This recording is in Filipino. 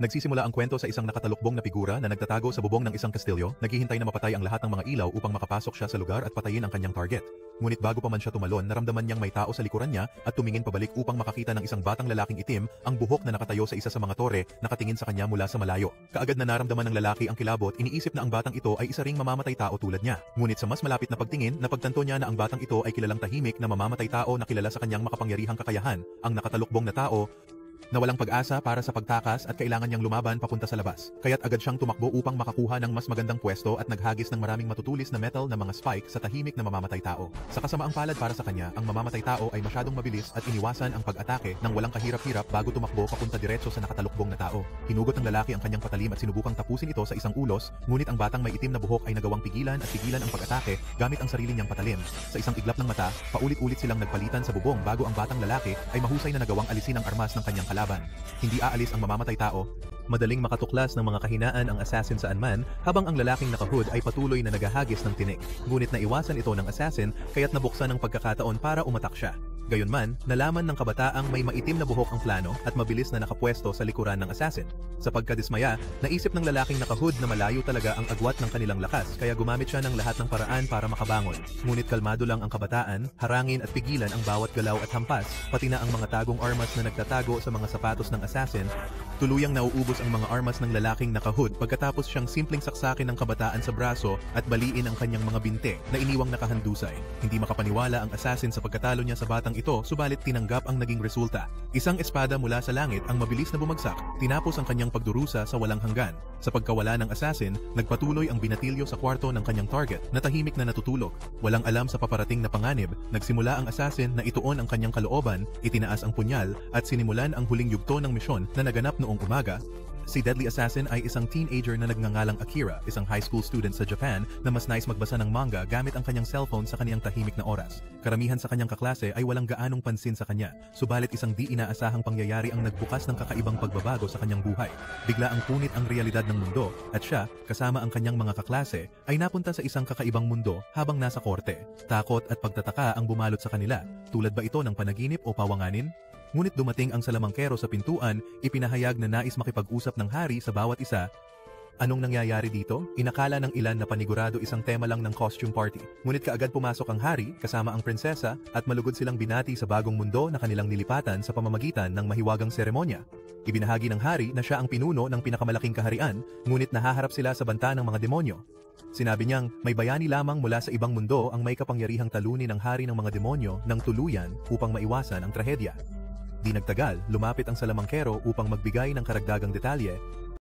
Nagsisimula ang kwento sa isang nakatalukbong na figura na nagtatago sa bubong ng isang kastilyo, naghihintay na mapatay ang lahat ng mga ilaw upang makapasok siya sa lugar at patayin ang kanyang target. Ngunit bago pa man siya tumalon, naramdaman niyang may tao sa likuran niya at tumingin pabalik upang makakita ng isang batang lalaking itim, ang buhok na nakatayo sa isa sa mga tore, nakatingin sa kanya mula sa malayo. Kaagad na naramdaman ng lalaki ang kilabot, iniisip na ang batang ito ay isa ring mamamatay tao tulad niya. Ngunit sa mas malapit na pagtingin, napagtanto niya na ang batang ito ay kilalang tahimik na mamamatay tao na kilala sa kanyang makapangyarihang kakayahan, ang nakatalukbong na tao na walang pag-asa para sa pagtakas at kailangan niyang lumaban papunta sa labas. Kaya't agad siyang tumakbo upang makakuha ng mas magandang pwesto at naghagis ng maraming matutulis na metal na mga spike sa tahimik na mamamatay tao. Sa kasamaang palad para sa kanya, ang mamamatay tao ay masyadong mabilis at iniwasan ang pag-atake ng walang kahirap-hirap bago tumakbo papunta diretso sa nakatalukbong na tao. Hinugot ng lalaki ang kanyang patalim at sinubukang tapusin ito sa isang ulos, ngunit ang batang may itim na buhok ay nagawang pigilan ang pag-atake gamit ang sarili niyang patalim. Sa isang iglap ng mata, paulit-ulit silang nagpalitan sa bubong bago ang batang lalaki ay mahusay na nagawang alisin ang armas ng kanyang kalaban. Hindi aalis ang mamamatay tao. Madaling makatuklas ng mga kahinaan ang assassin saan man, habang ang lalaking naka-hood ay patuloy na naghahagis ng tinik. Ngunit naiwasan ito ng assassin kaya't nabuksan ang pagkakataon para umatak siya. Gayunman, nalaman ng kabataang may maitim na buhok ang plano at mabilis na nakapwesto sa likuran ng assassin. Sa pagkadismaya, naisip ng lalaking naka-hood na malayo talaga ang agwat ng kanilang lakas kaya gumamit siya ng lahat ng paraan para makabangon. Ngunit kalmado lang ang kabataan, harangin at pigilan ang bawat galaw at hampas, pati na ang mga tagong armas na nagtatago sa mga sapatos ng assassin. Tuluyang nauubos ang mga armas ng lalaking naka-hood pagkatapos siyang simpleng saksakin ng kabataan sa braso at baliin ang kanyang mga binte na iniwang nakahandusay. Hindi makapaniwala ang assassin sa pagkatalo niya sa batang ito, subalit tinanggap ang naging resulta. Isang espada mula sa langit ang mabilis na bumagsak, tinapos ang kanyang pagdurusa sa walang hanggan. Sa pagkawala ng assassin, nagpatuloy ang binatilyo sa kwarto ng kanyang target na tahimik na natutulog. Walang alam sa paparating na panganib, nagsimula ang assassin na ituon ang kanyang kalooban, itinaas ang punyal at sinimulan ang huling yugto ng misyon na naganap noong umaga. Si Deadly Assassin ay isang teenager na nagngangalang Akira, isang high school student sa Japan na mas nais magbasa ng manga gamit ang kanyang cellphone sa kaniyang tahimik na oras. Karamihan sa kanyang kaklase ay walang gaanong pansin sa kanya, subalit isang di inaasahang pangyayari ang nagbukas ng kakaibang pagbabago sa kanyang buhay. Bigla ang punit ang realidad ng mundo at siya, kasama ang kanyang mga kaklase, ay napunta sa isang kakaibang mundo habang nasa korte. Takot at pagtataka ang bumalot sa kanila. Tulad ba ito ng panaginip o pawanganin? Ngunit dumating ang salamangkero sa pintuan, ipinahayag na nais makipag-usap ng hari sa bawat isa. Anong nangyayari dito? Inakala ng ilan na panigurado isang tema lang ng costume party. Ngunit kaagad pumasok ang hari, kasama ang prinsesa, at malugod silang binati sa bagong mundo na kanilang nilipatan sa pamamagitan ng mahiwagang seremonya. Ibinahagi ng hari na siya ang pinuno ng pinakamalaking kaharian, ngunit nahaharap sila sa banta ng mga demonyo. Sinabi niyang may bayani lamang mula sa ibang mundo ang may kapangyarihang talunin ng hari ng mga demonyo ng tuluyan upang maiwasan ang trahedya. Di nagtagal, lumapit ang salamangkero upang magbigay ng karagdagang detalye